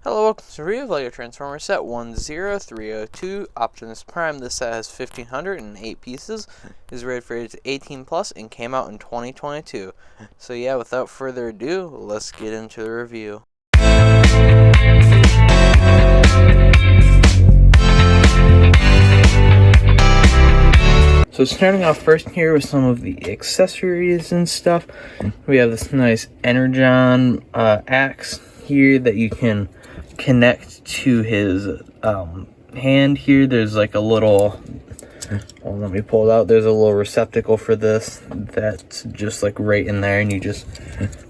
Hello, welcome to review of LEGO Transformers set 10302 Optimus Prime. This set has 1,508 pieces, is rated for age 18 plus, and came out in 2022. So yeah, without further ado, let's get into the review. So starting off first here with some of the accessories and stuff, we have this nice Energon axe here that you can connect to his hand here. There's like a little, let me pull it out. There's a little receptacle for this that's just like right in there, and you just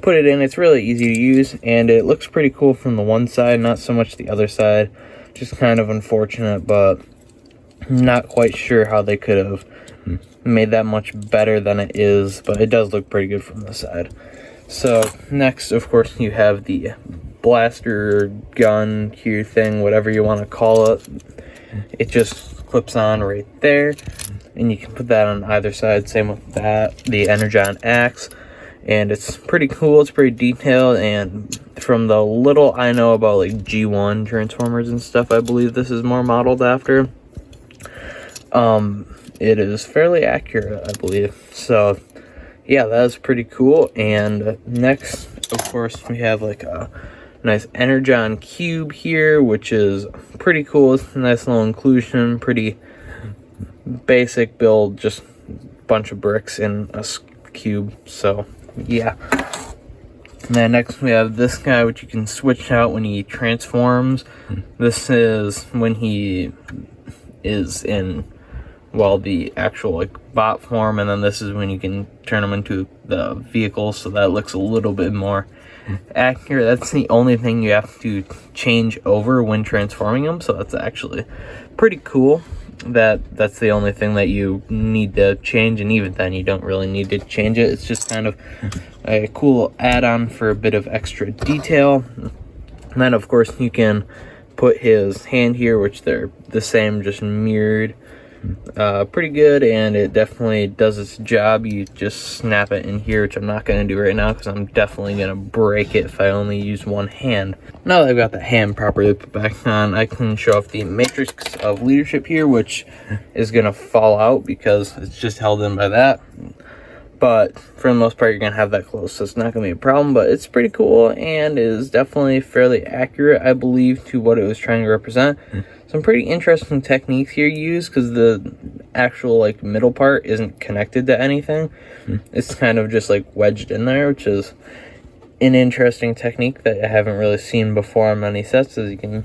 put it in. It's really easy to use, and it looks pretty cool from the one side, not so much the other side. Just kind of unfortunate, but not quite sure how they could have made that much better than it is, but it does look pretty good from the side. So next, of course, you have the blaster gun here thing, whatever you want to call it. It just clips on right there, and you can put that on either side. Same with that, the Energon axe, and it's pretty cool. It's pretty detailed, and from the little I know about like G1 Transformers and stuff, I believe this is more modeled after. It is fairly accurate, I believe. So yeah, that is pretty cool. And next, of course, we have like a nice Energon cube here, which is pretty cool. It's a nice little inclusion, pretty basic build, just a bunch of bricks in a cube. So yeah. And then next we have this guy, which you can switch out when he transforms. This is when he is in, well, the actual like bot form, and then this is when you can turn them into the vehicle, so that looks a little bit more accurate. That's the only thing you have to change over when transforming them, so that's actually pretty cool. That's the only thing that you need to change, and even then you don't really need to change it. It's just kind of a cool add-on for a bit of extra detail. And then of course you can put his hand here, which they're the same, just mirrored. Pretty good, and it definitely does its job. You just snap it in here, which I'm not going to do right now because I'm definitely going to break it if I only use one hand. Now that I've got the hand properly put back on, I can show off the matrix of leadership here, which is going to fall out because it's just held in by that. But for the most part, you're going to have that close, so it's not going to be a problem. But it's pretty cool, and is definitely fairly accurate, I believe, to what it was trying to represent. Some pretty interesting techniques here used, because the actual like middle part isn't connected to anything. It's kind of just like wedged in there, which is an interesting technique that I haven't really seen before on many sets, as you can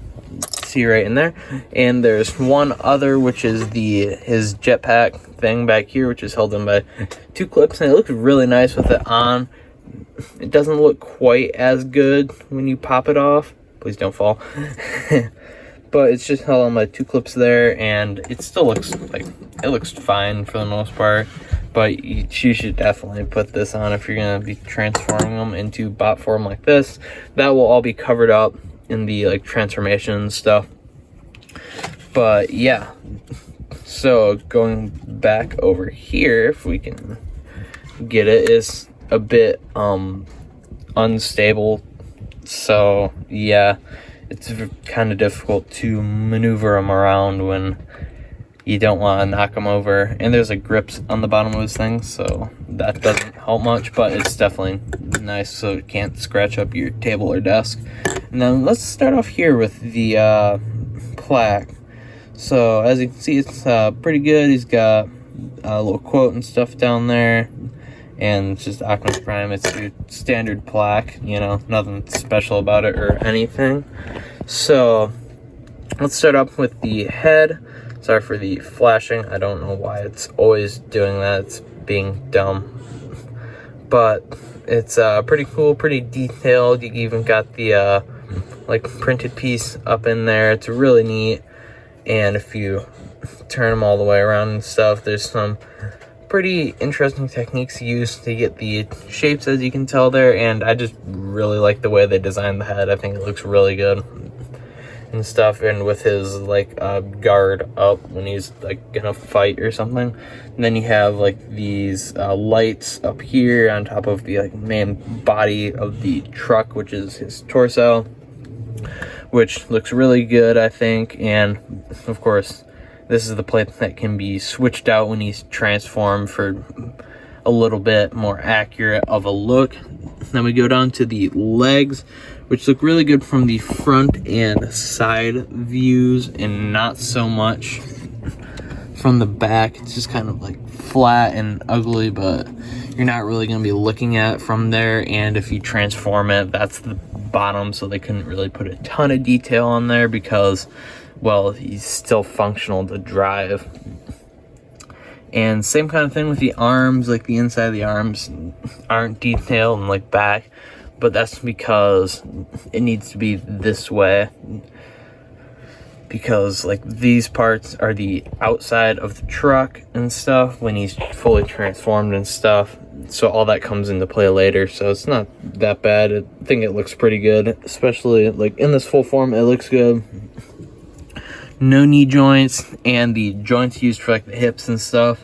see right in there. And there's one other, which is his jetpack thing back here, which is held in by two clips, and it looks really nice with it on. It doesn't look quite as good when you pop it off. Please don't fall. But it's just held on by two clips there, and it still looks like it looks fine for the most part. But you should definitely put this on if you're going to be transforming them into bot form like this. That will all be covered up in the like transformation stuff. But yeah, so going back over here, if we can get it, is a bit unstable. So yeah, it's kind of difficult to maneuver them around when you don't want to knock them over. And there's like grips on the bottom of this thing, so that doesn't help much, but it's definitely nice so it can't scratch up your table or desk. And then let's start off here with the plaque. So as you can see, it's pretty good. He's got a little quote and stuff down there, and it's just Optimus Prime. It's your standard plaque, you know, nothing special about it or anything. So let's start up with the head. Sorry for the flashing. I don't know why it's always doing that. It's being dumb. But it's pretty cool, pretty detailed. You even got the like printed piece up in there. It's really neat. And if you turn them all the way around and stuff, there's some pretty interesting techniques used to get the shapes, as you can tell there. And I just really like the way they designed the head. I think it looks really good and stuff, and with his like guard up when he's like gonna fight or something. And then you have like these lights up here on top of the like main body of the truck, which is his torso, which looks really good, I think. And of course, this is the plate that can be switched out when he's transformed for a little bit more accurate of a look. Then we go down to the legs, which look really good from the front and side views, and not so much from the back. It's just kind of like flat and ugly, but you're not really going to be looking at it from there. And if you transform it, that's the bottom, so they couldn't really put a ton of detail on there because, well, he's still functional to drive. And same kind of thing with the arms, like the inside of the arms aren't detailed and like back, but that's because it needs to be this way, because like these parts are the outside of the truck and stuff when he's fully transformed and stuff, so all that comes into play later. So it's not that bad. I think it looks pretty good, especially like in this full form. It looks good. No knee joints, and the joints used for like the hips and stuff,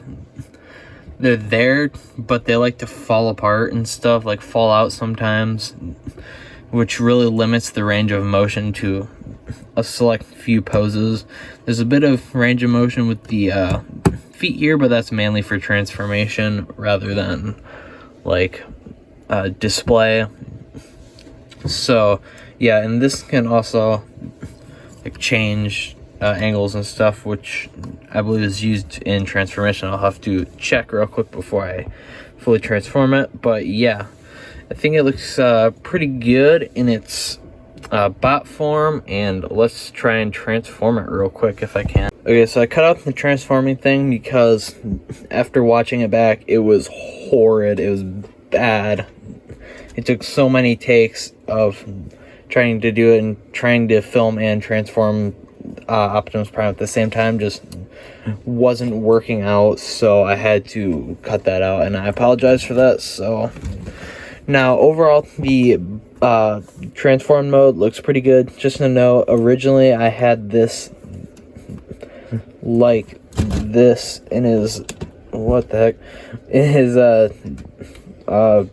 they're there, but they like to fall apart and stuff, like fall out sometimes, which really limits the range of motion to a select few poses. There's a bit of range of motion with the feet here, but that's mainly for transformation rather than like display. So yeah, and this can also like change angles and stuff, which I believe is used in transformation. I'll have to check real quick before I fully transform it, but yeah, I think it looks pretty good in its bot form. And let's try and transform it real quick if I can. Okay, so I cut out the transforming thing because after watching it back, it was horrid. It was bad. It took so many takes of trying to do it and trying to film and transform Optimus Prime at the same time. Just wasn't working out, so I had to cut that out, and I apologize for that. So now overall, the transform mode looks pretty good. Just to know, originally I had this like this in his, what the heck, in his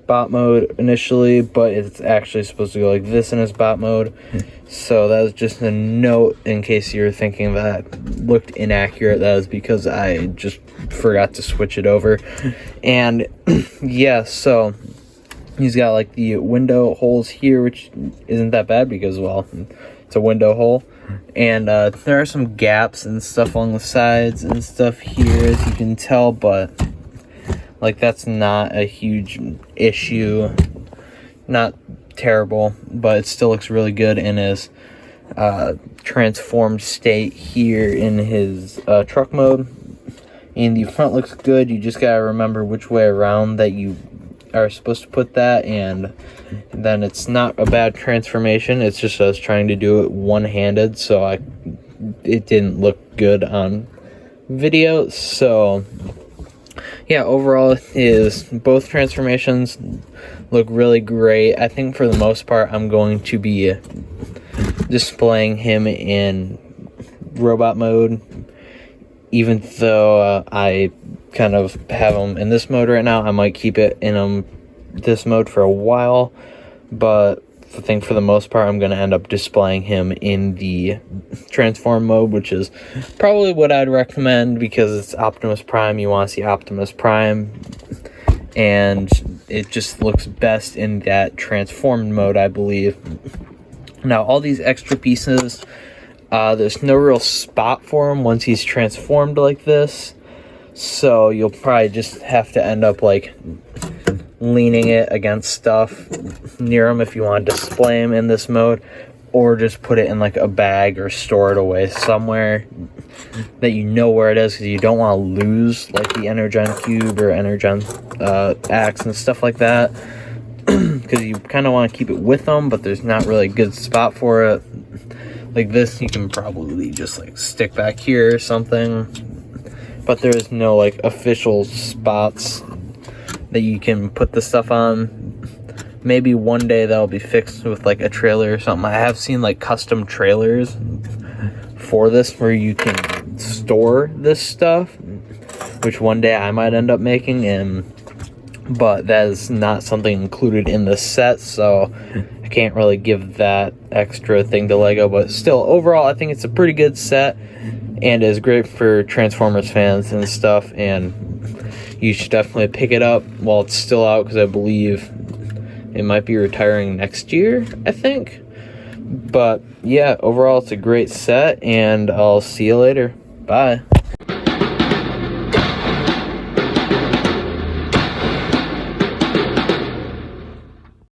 bot mode initially, but it's actually supposed to go like this in his bot mode. So that was just a note in case you're thinking that looked inaccurate. That was because I just forgot to switch it over. And yeah, so he's got like the window holes here, which isn't that bad because, well, it's a window hole. And there are some gaps and stuff along the sides and stuff here, as you can tell, but like that's not a huge issue. Not terrible, but it still looks really good in his transformed state here in his truck mode. And the front looks good. You just gotta remember which way around that you are supposed to put that, and then it's not a bad transformation. It's just us trying to do it one-handed, so it didn't look good on video. So yeah, overall is both transformations look really great. I think for the most part I'm going to be displaying him in robot mode, even though I kind of have him in this mode right now. I might keep it in this mode for a while, but I think for the most part I'm going to end up displaying him in the transform mode, which is probably what I'd recommend because it's Optimus Prime. You want to see Optimus Prime, and it just looks best in that transformed mode, I believe. Now, all these extra pieces, there's no real spot for him once he's transformed like this, so you'll probably just have to end up like leaning it against stuff near him if you want to display him in this mode, or just put it in like a bag or store it away somewhere that you know where it is, because you don't want to lose like the Energon Cube or Energon axe and stuff like that, because you kind of want to keep it with them, but there's not really a good spot for it. Like this, you can probably just like stick back here or something, but there's no like official spots that you can put the stuff on. Maybe one day that'll be fixed with like a trailer or something. I have seen like custom trailers for this where you can store this stuff, which one day I might end up making, but that is not something included in the set, so I I can't really give that extra thing to Lego, but still, overall, I think it's a pretty good set and is great for Transformers fans and stuff, and you should definitely pick it up while it's still out, because I believe it might be retiring next year, I think. But yeah, overall, it's a great set, and I'll see you later. Bye.